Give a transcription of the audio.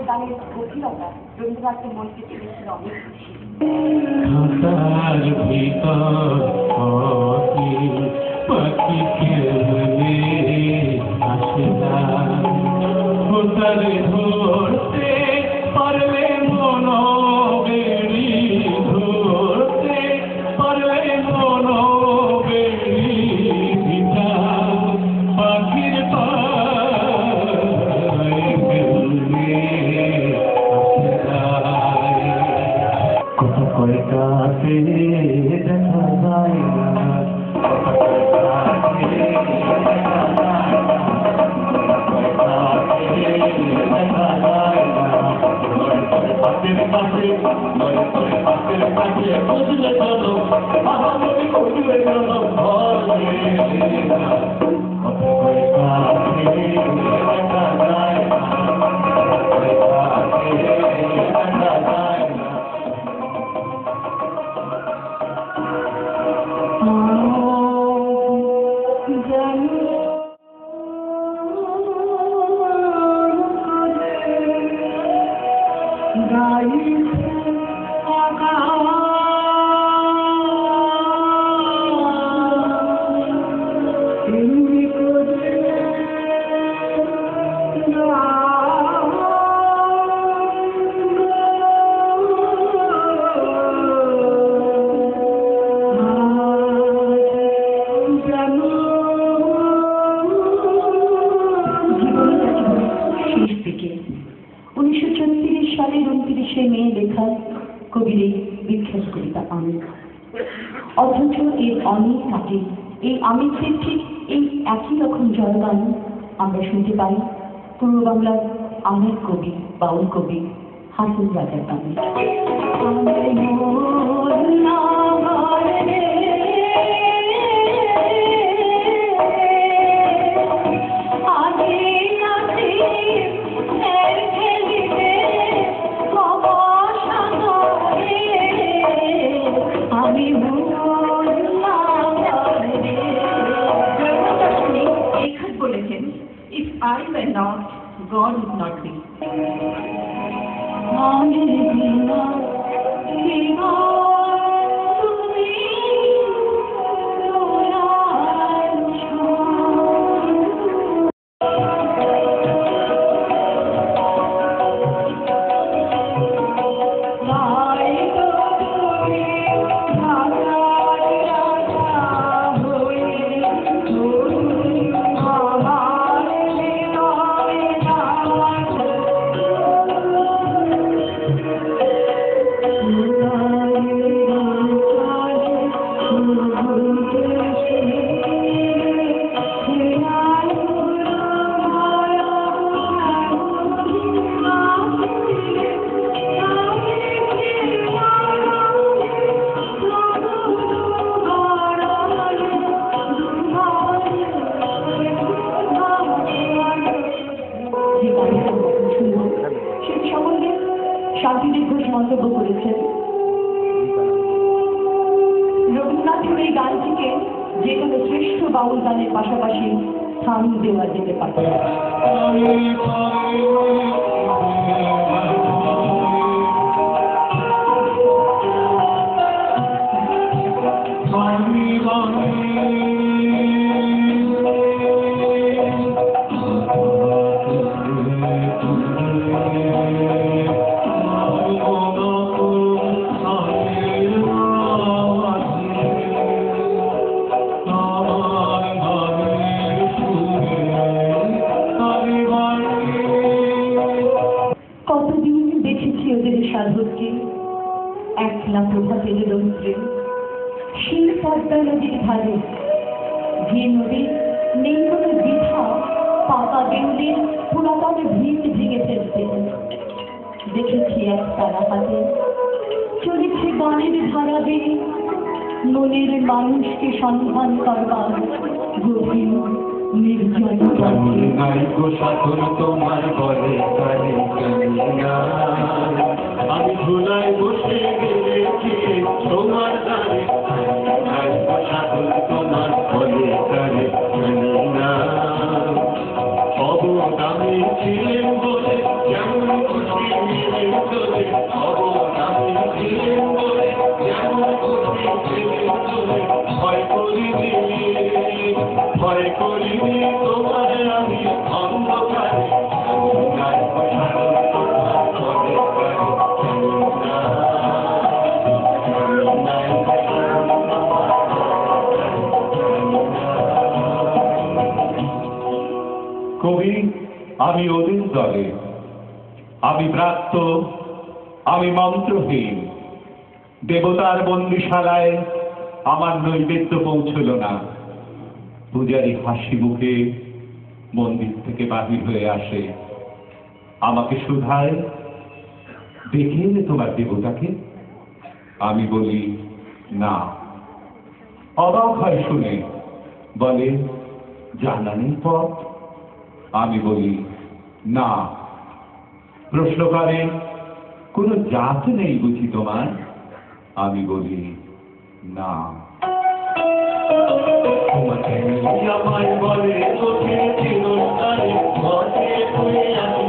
গানের গভীরতা রবীন্দ্রনাথের মনকে ছেড়েছিল অনেক খুশি। খাতার ভিতর পাখি কেমনে আসে না, ধরতে পারলে মন বেড়ি, ধরতে পারলে মন বেড়ি ভিতা পাখির পায়ে কেমনে আসে না। কত কয়টাতে দেখা যায় না, মে লেখা কবির এই বিখ্যাত কবিতা আমের। অথচ এর অনেক আগে এই আমের ঠিক এই একই রকম জয়গান আমরা শুনতে পাই পূর্ব বাংলার আমের কবি বাউল কবি হাসন রাজার গানে। If I were not, God would not be. Shantidev Ghosh মন্তব্য করেছেন, রবীন্দ্রনাথের এই গানটিকে যে কোনো শ্রেষ্ঠ বাউল গানের পাশাপাশি স্থান দেওয়া যেতে পারে। সাধককে একলা প্রভাতের রৌদ্রে শিল পদ্মা নদীর ধারে, যে নদীর নেই কোনো বৃথা পাকা বেউলের পুরাতন ভিত ভেঙে ফেলতে দেখেছি এক তারা হাতে চলেছে গানের ধারা বেয়ে মনের মানুষকে সন্ধান করবার গভীর নির্জন। তোমার ঘরে আমি ধুলায় বসে গেছি তোমার দ্বারে, তোমার ঘরে অবদামী ছিলেন বলে যেমন খুশি ভয় করিনি তোমার আমি অন্ধকারে গায় বসানো তোমার কবি আমি ওদের দলে, আমি ব্রাত্য, আমি মন্ত্রহীন। দেবতার বন্দিশালায় আমার নৈবেদ্য পৌঁছল না। পূজারী হাসি মুখে মন্দির থেকে বাহির হয়ে আসে, আমাকে শুধায়, দেখে এলে তোমার দেবতাকে? আমি বলি না। অবাক হয় শুনে, বলে জানা নেই পথ? আমি বলি না। প্রশ্ন করে, কোনো জাত নেই বুঝি তোমার? আমি বলি না। তোমাকে আমায় বলে চোখে চিরস্থানে, মনে হয়ে আসি